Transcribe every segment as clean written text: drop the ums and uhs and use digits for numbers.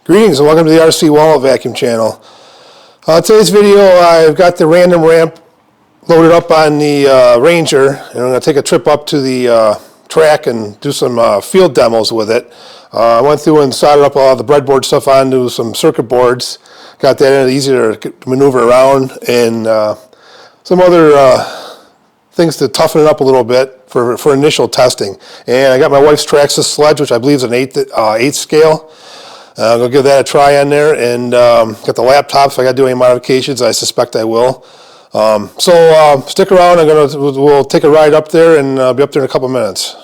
Greetings and welcome to the RC Wallet Vacuum channel. Today's video, I've got the random ramp loaded up on the Ranger, and I'm going to take a trip up to the track and do some field demos with it. I went through and soldered up all the breadboard stuff onto some circuit boards, got that in easier to maneuver around, and some other things to toughen it up a little bit for initial testing. And I got my wife's Traxxas Sledge, which I believe is an 8th scale. I'm going to give that a try on there, and got the laptop, so I got to do any modifications. I suspect I will. So stick around. We'll take a ride up there, and I'll be up there in a couple minutes.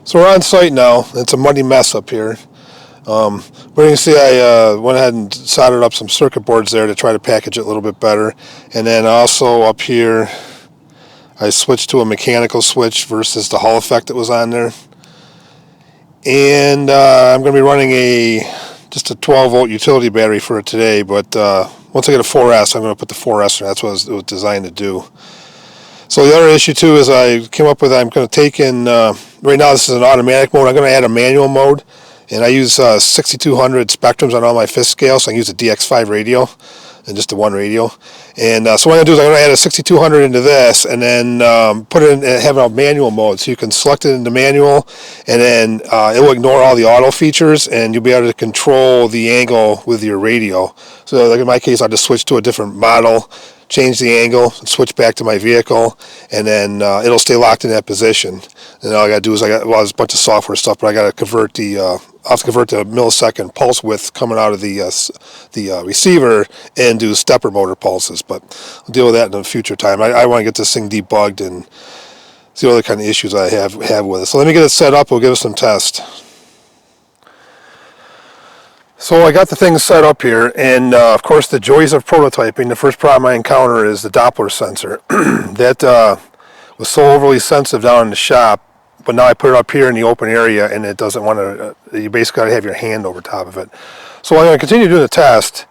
So we're on site now. It's a muddy mess up here. But you can see I went ahead and soldered up some circuit boards there to try to package it a little bit better. And then also up here, I switched to a mechanical switch versus the Hall effect that was on there. And I'm going to be running just a 12-volt utility battery for it today. But once I get a 4S, I'm going to put the 4S in. That's what it was designed to do. So the other issue too is I came up with, I'm going to take in, right now this is an automatic mode, I'm going to add a manual mode, and I use 6200 spectrums on all my fifth scales, so I can use a DX5 radio, and just the one radio. And so what I'm going to do is I'm going to add a 6200 into this, and then put it in, have a manual mode, so you can select it into manual, and then it will ignore all the auto features, and you'll be able to control the angle with your radio. So like in my case, I'll just switch to a different model, change the angle, and switch back to my vehicle, and then it'll stay locked in that position. And all I got to do is there's a bunch of software stuff, but I got to convert I'll have to convert the millisecond pulse width coming out of the receiver and do stepper motor pulses. But I'll deal with that in a future time. I want to get this thing debugged and see what other kind of issues I have with it. So let me get it set up. We'll give it some tests. So I got the thing set up here, and of course the joys of prototyping, the first problem I encounter is the doppler sensor. That was so overly sensitive down in the shop, but now I put it up here in the open area and it doesn't want to, you basically got to have your hand over top of it. So I'm going to continue doing the test,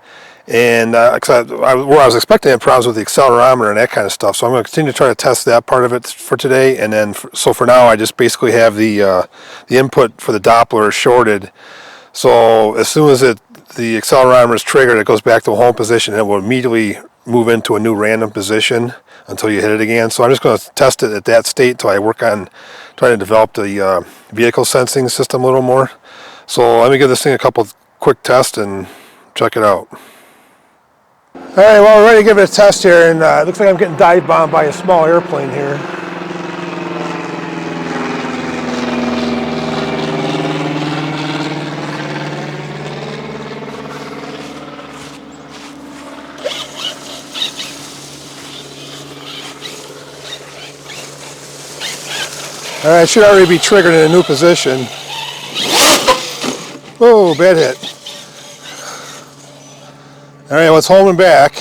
and where I was expecting to have problems with the accelerometer and that kind of stuff, so I'm going to continue to try to test that part of it for today, and then so for now I just basically have the input for the doppler shorted. So as soon as the accelerometer is triggered, it goes back to a home position, and it will immediately move into a new random position until you hit it again. So I'm just going to test it at that state until I work on trying to develop the vehicle sensing system a little more. So let me give this thing a couple quick tests and check it out. All right, well, we're ready to give it a test here, and it looks like I'm getting dive bombed by a small airplane here. All right, it should already be triggered in a new position. Oh, bad hit. All right, let's hold him back.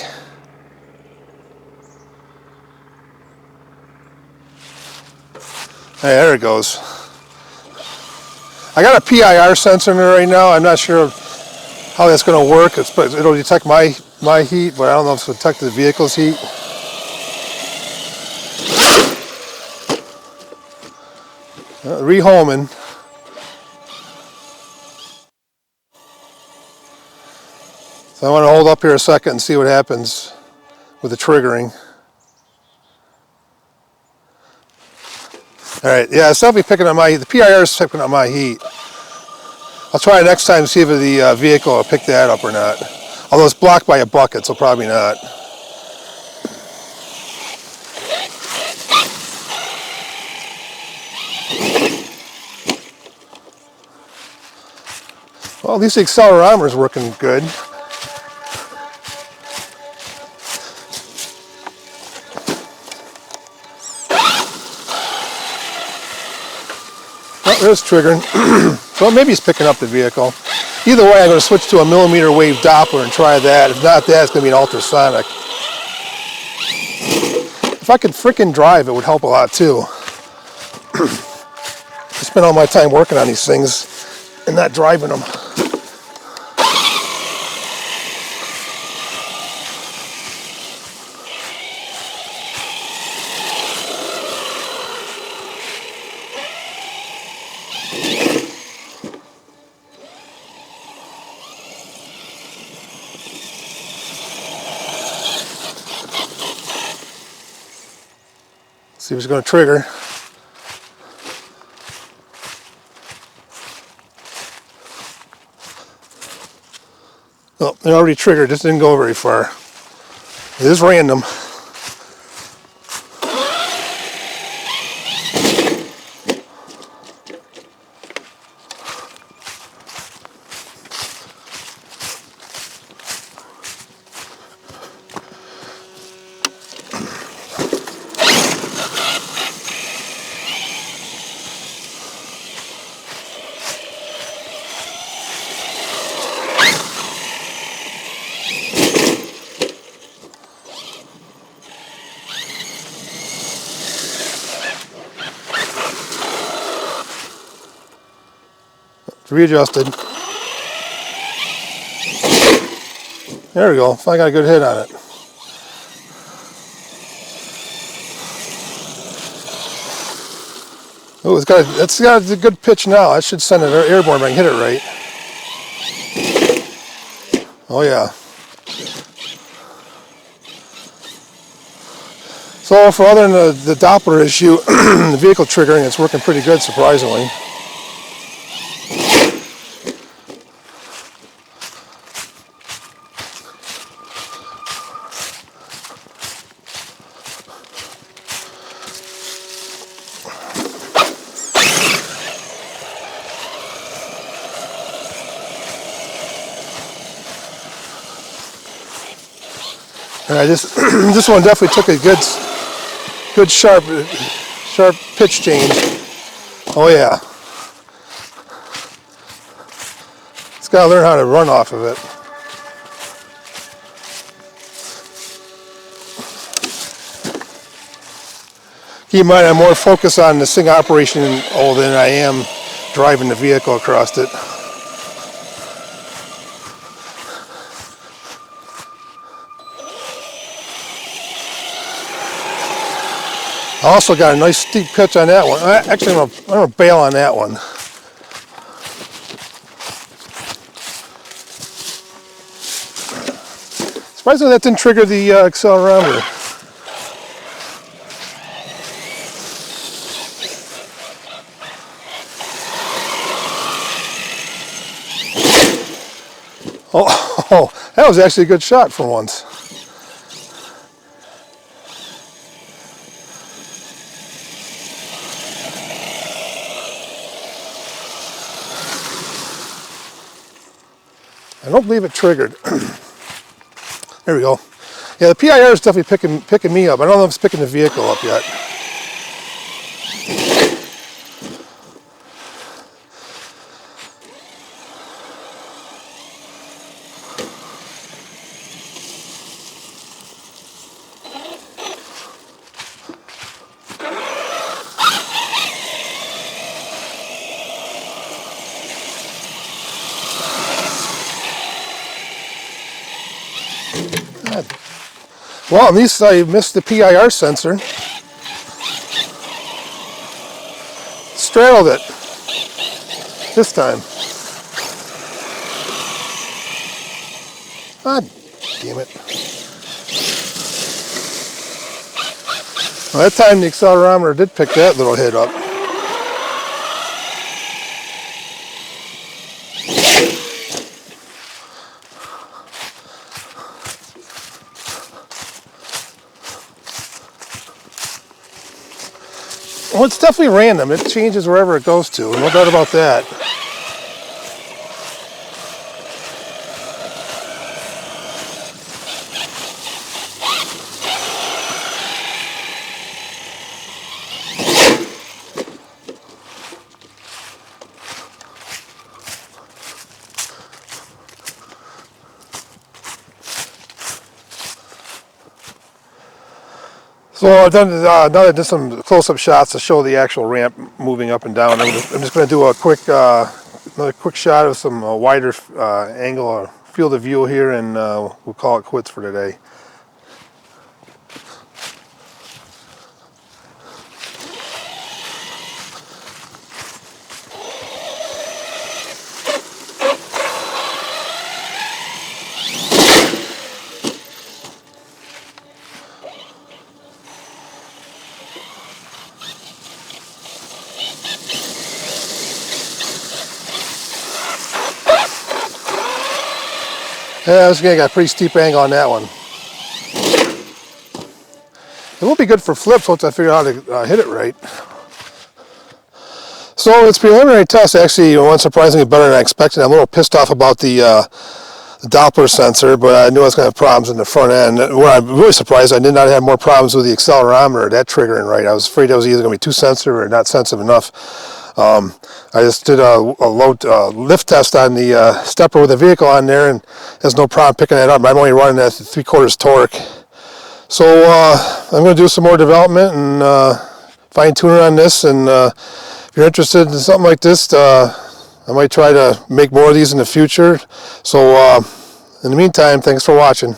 Hey, there it goes. I got a PIR sensor in there right now. I'm not sure how that's going to work. It'll detect my heat, but I don't know if it'll detect the vehicle's heat. Rehoming. So I want to hold up here a second and see what happens with the triggering. All right, yeah, it's definitely picking up the PIR is picking up my heat. I'll try next time to see if the vehicle will pick that up or not. Although it's blocked by a bucket, so probably not. Well, at least the accelerometer is working good. Oh, there's triggering. Well, maybe he's picking up the vehicle. Either way, I'm going to switch to a millimeter wave Doppler and try that. If not that, it's going to be an ultrasonic. If I could frickin' drive, it would help a lot too. I spend all my time working on these things and not driving them. See if it's going to trigger. Oh, it already triggered. This didn't go very far. It is random. It's readjusted. There we go. I got a good hit on it. Oh, it's got a good pitch now. I should send it airborne if I can hit it right. Oh yeah. So for other than the Doppler issue, the vehicle triggering, it's working pretty good, surprisingly. And this one definitely took a good sharp pitch change. Oh yeah. It's got to learn how to run off of it. Keep in mind, I'm more focused on the thing operation than I am driving the vehicle across it. I also got a nice steep pitch on that one. Actually, I'm gonna bail on that one. Surprisingly, that didn't trigger the accelerometer. Oh, that was actually a good shot for once. I don't believe it triggered. There we go. Yeah, the PIR is definitely picking me up. I don't know if it's picking the vehicle up yet. Well, at least I missed the PIR sensor. Straddled it this time. Ah, damn it. Well, that time the accelerometer did pick that little hit up. Well, it's definitely random. It changes wherever it goes to. No doubt about that. So I've done, now that I did some close-up shots to show the actual ramp moving up and down, I'm just going to do a quick, another quick shot of some wider angle or field of view here, and we'll call it quits for today. Yeah, this guy got a pretty steep angle on that one. It will be good for flips once I figure out how to hit it right. So its preliminary test actually went surprisingly better than I expected. I'm a little pissed off about the doppler sensor, but I knew I was going to have problems in the front end. What I'm really surprised, I did not have more problems with the accelerometer, that triggering right. I was afraid I was either going to be too sensitive or not sensitive enough. I just did a load lift test on the stepper with the vehicle on there, and there's no problem picking that up. I'm only running at 3/4 torque. So I'm going to do some more development and fine tune on this. And if you're interested in something like this, I might try to make more of these in the future. So in the meantime, thanks for watching.